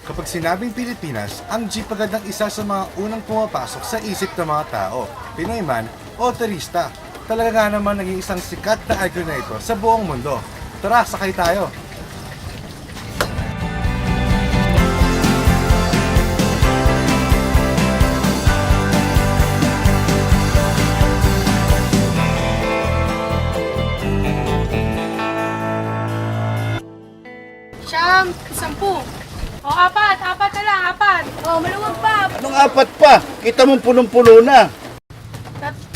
Kapag sinabing Pilipinas, ang jeep agad ang isa sa mga unang pumapasok sa isip ng mga tao, Pinoy man o turista. Talaga nga naman naging isang sikat na icon na ito sa buong mundo. Tara, sakay tayo! Siyam, 10. O, apat na lang, apat. O, maluwag pa. Anong apat pa? Kita mong punong-puno na.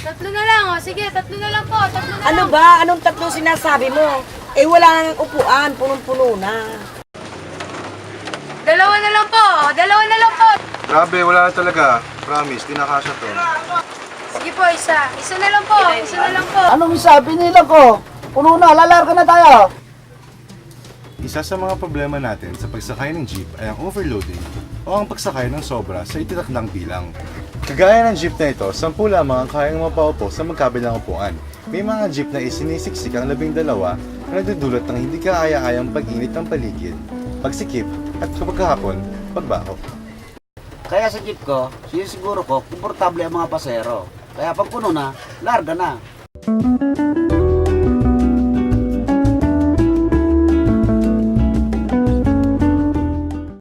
Tatlo na lang, o. Sige, tatlo na lang po, tatlo na Ano lang. ba? Anong tatlo sinasabi mo? Eh wala nang upuan, punong-puno na. Dalawa na lang po, dalawa na lang po. Grabe, wala na talaga. Promise, di nakasya to. Sige po, isa. Isa na lang po, isa na lang po. Anong sabi nila ko? Puno na, lalarga na tayo. Isa sa mga problema natin sa pagsakay ng jeep ay ang overloading o ang pagsakay ng sobra sa ititakdang bilang. Kagaya ng jeep na ito, 10 lamang ang kayang mapaupo sa magkabilang upuan. May mga jeep na isinisiksik ang 12 na nagdudulot ng hindi kaaya-ayang pag-init ng paligid, pagsikip at kapagkahapon, pagbaho. Kaya sa jeep ko, sinisiguro ko, komportable ang mga pasero. Kaya pag puno na, larga na.